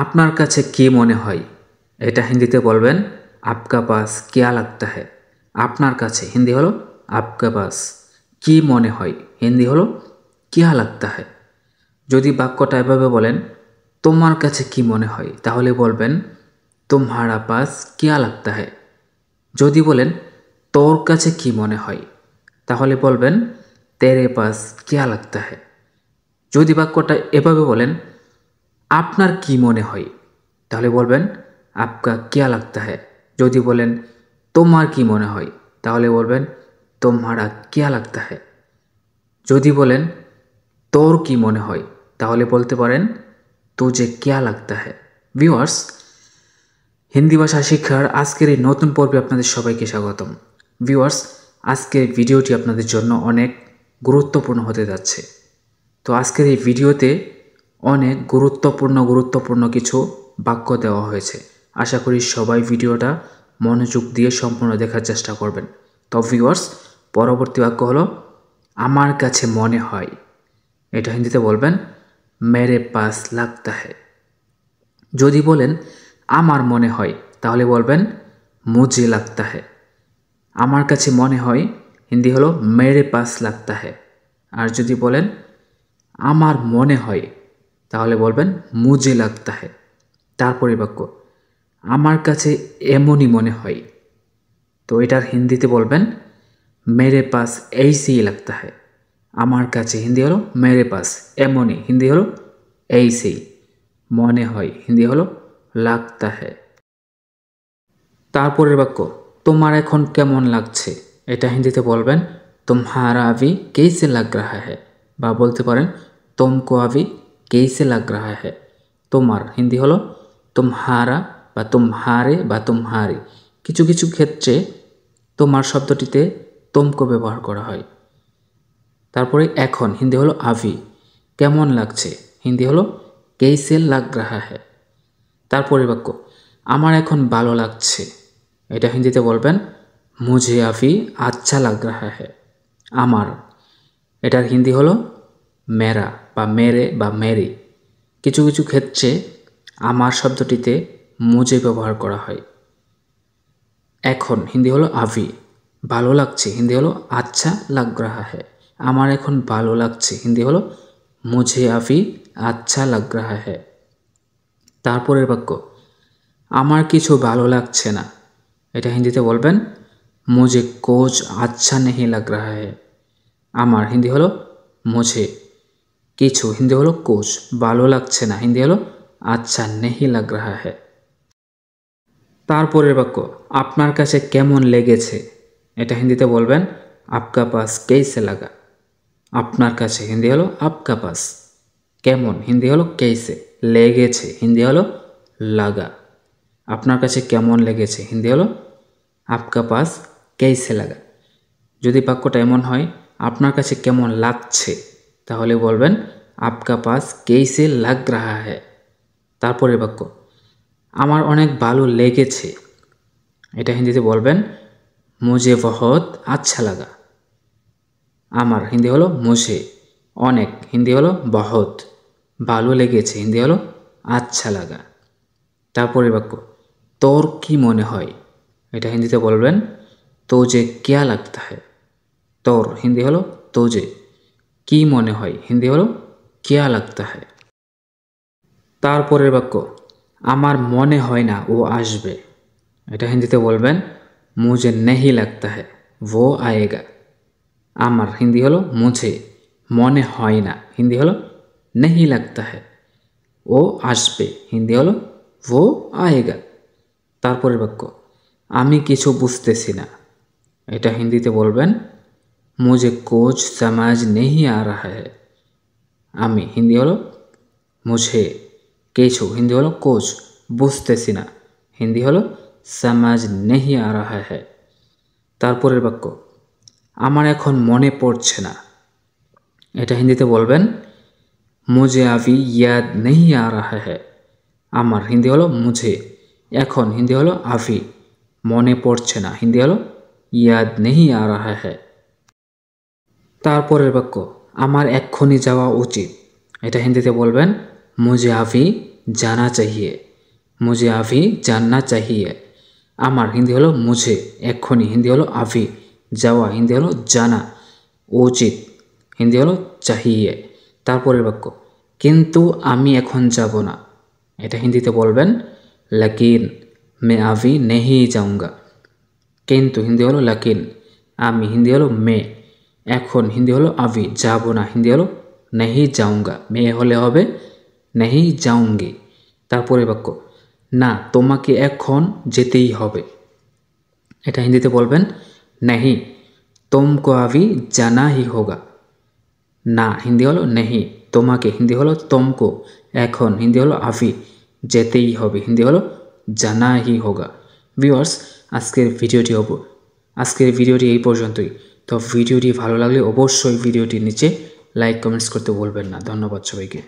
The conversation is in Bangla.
আপনার কাছে কি মনে হয়? এটা হিন্দিতে বলবেন আপকা পাস কিয়া লাগতা হ্যায়। আপনার কাছে হিন্দি হলো আপকা পাস, কি মনে হয় হিন্দি হলো কিয়া লাগতা হ্যায়। যদি বাক্যটা এভাবে বলেন তোমার কাছে কি মনে হয় তাহলে বলবেন তুমহারা পাস কিয়া লাগতা হ্যায়। যদি বলেন তোর কাছে কি মনে হয় তাহলে বলবেন তেরে পাস কিয়া লাগতা হ্যায়। যদি বাক্যটা এভাবে বলেন আপনার কি মনে হয় তাহলে বলবেন আপকা কিয়া লাগতা হ্যায়। যদি বলেন তোমার কি মনে হয় তাহলে বলবেন তোমারা কিয়া লাগতা হ্যায়। যদি বলেন তোর কি মনে হয় তাহলে বলতে পারেন তুজে কিয়া লাগতা হ্যায়। ভিউয়ার্স, হিন্দি ভাষা শিক্ষার আজকের এই নতুন পর্বে আপনাদের সবাইকে স্বাগতম। ভিউয়ার্স, আজকের ভিডিওটি আপনাদের জন্য অনেক গুরুত্বপূর্ণ হতে যাচ্ছে। তো আজকের এই ভিডিওতে অনেক গুরুত্বপূর্ণ কিছু বাক্য দেওয়া হয়েছে। আশা করি সবাই ভিডিওটা মনোযোগ দিয়ে সম্পূর্ণ দেখার চেষ্টা করবেন। তো ভিউয়ার্স, পরবর্তী বাক্য হলো আমার কাছে মনে হয়। এটা হিন্দিতে বলবেন মেরে পাস লাগতা হ্যায়। যদি বলেন আমার মনে হয় তাহলে বলবেন মুঝে লাগতা হ্যায়। আমার কাছে মনে হয় হিন্দি হলো মেরে পাস লাগতা হ্যায়। আর যদি বলেন আমার মনে হয় তাহলে বলবেন মুঝে লাগতা হ্যায়। তারপরে বাক্য আমার কাছে এমনই মনে হয়, তো এটার হিন্দিতে বলবেন মেরে পাস এইসেই লাগতা হ্যায়। আমার কাছে হিন্দি হলো মেরে পাস, এমনই হিন্দি হলো এইসেই, মনে হয় হিন্দি হলো লাগতা হ্যায়। তারপরের বাক্য তোমার এখন কেমন লাগছে, এটা হিন্দিতে বলবেন তুমহারা আভি কেইসে লাগ রাহা হ্যায়, বা বলতে পারেন তুমকো আভি কেইসে লাগ রাহা হ্যায়। তোমার হিন্দি হলো তুমহারা বা তুমহারে বা তুমহারি। কিছু কিছু ক্ষেত্রে তোমার শব্দটিতে তুমকো ব্যবহার করা হয়। তারপরে এখন হিন্দি হলো আভি, কেমন লাগছে হিন্দি হলো কেইসে লাগ রাহা হ্যায়। তারপরে বাক্য আমার এখন ভালো লাগছে, এটা হিন্দিতে বলবেন মুঝে আভি আচ্ছা লাগ রাহা হ্যায়। আমার, এটার হিন্দি হলো মেরা বা মেরে বা মেরি। কিছু কিছু ক্ষেত্রে আমার শব্দটিতে মুঝে ব্যবহার করা হয়। এখন হিন্দি হলো আভি, ভালো লাগছে হিন্দি হলো আচ্ছা লাগ রাহা হ্যায়। আমার এখন ভালো লাগছে হিন্দি হলো মুঝে আভি আচ্ছা লাগ রাহা হ্যায়। তারপরের বাক্য আমার কিছু ভালো লাগছে না, এটা হিন্দিতে বলবেন মুঝে কুছ আচ্ছা নেহি লাগ রাহা হ্যায়। আমার হিন্দি হলো মুঝে, কিছু হিন্দি হলো কুছ, ভালো লাগছে না হিন্দি হলো আচ্ছা নেহি লাগ রাহা হ্যায়। তারপরের বাক্য আপনার কাছে কেমন লেগেছে, এটা হিন্দিতে বলবেন আপকা পাস কেইসে লাগা। আপনার কাছে হিন্দি হলো আপকা পাস, কেমন হিন্দি হলো কেইসে, লেগেছে হিন্দি হলো লাগা। আপনার কাছে কেমন লেগেছে হিন্দি হলো আপকা পাস কেইসে লাগা। যদি বাক্যটা এমন হয় আপনার কাছে কেমন লাগছে তাহলে বলবেন আপকা পাস কেইসে লাগ রাহা হ্যায়। তারপরের বাক্য আমার অনেক ভালো লেগেছে, এটা হিন্দিতে বলবেন মুঝে বহুত আচ্ছা লাগা। আমার হিন্দি হলো মুঝে, অনেক হিন্দি হলো বহুত, ভালো লেগেছে হিন্দি হলো আচ্ছা লাগা। তারপরের বাক্য তোর কি মনে হয়, এটা হিন্দিতে বলবেন তোজে কিয়া লাগতা হ্যায়। তোর হিন্দি হলো তোজে, কি মনে হয় হিন্দি হলো কিয়া লাগতা হ্যায়। তারপরের বাক্য আমার মনে হয় না ও আসবে, এটা হিন্দিতে বলবেন মুঝে নেহি লাগতা হ্যায় वो आएगा। আমার হিন্দি হলো মুঝে, মনে হয় না হিন্দি হলো নেহি লাগতা হ্যায়, ও আসবে হিন্দি হলো वो आएगा। তারপরের বাক্য আমি কিছু বুঝতেছি না, এটা হিন্দিতে বলবেন মুঝে কুছ সমাজ নেহি আ রাহা হ্যায়। আমি হিন্দি হলো মুঝে, কিছু হিন্দি হলো কুছ, বুঝতেছি না হিন্দি হলো সমাজ নেহি আ রাহা হ্যায়। তারপরের বাক্য আমার এখন মনে পড়ছে না, এটা হিন্দিতে বলবেন মুঝে আভি ইয়াদ নেহি আ রাহা হ্যায়। আমার হিন্দি হলো মুঝে, এখন হিন্দি হলো আভি, মনে পড়ছে না হিন্দি হলো ইয়াদ নেহি আ রাহা হ্যায়। তারপরের বাক্য আমার এক্ষুনি যাওয়া উচিত, এটা হিন্দিতে বলবেন মুঝে আভি जाना चाहिए मुझे अभी जानना चाहिए আমার হিন্দি হলো মুঝে এক্ষুনি হিন্দি হলো আভি যাওয়া হিন্দি হলো জানা উচিত হিন্দি হলো চাহিয়ে তারপরের বাক্য কিন্তু আমি এখন যাব না এটা হিন্দিতে বলবেন लेकिन मैं अभी नहीं जाऊंगा কিন্তু হিন্দি হলো लेकिन আমি হিন্দি হলো मैं এখন হিন্দি হলো अभी যাব না হিন্দি হলো नहीं जाऊंगा मैं হলে হবে नहीं जाऊंगी তারপরের বাক্য না তোমাকে এখন যেতেই হবে এটা হিন্দিতে বলবেন नहीं तुमको अभी जाना ही होगा না হিন্দি হলো नहीं তোমাকে হিন্দি হলো तुमको এখন হিন্দি হলো अभी যেতেই হবে হিন্দি হলো জানা হি হোগা ভিউয়ার্স আজকের ভিডিওটি এই পর্যন্তই তো ভিডিওটি ভালো লাগলে অবশ্যই ভিডিওটির নিচে লাইক কমেন্টস করতে ভুলবেন না ধন্যবাদ সবাইকে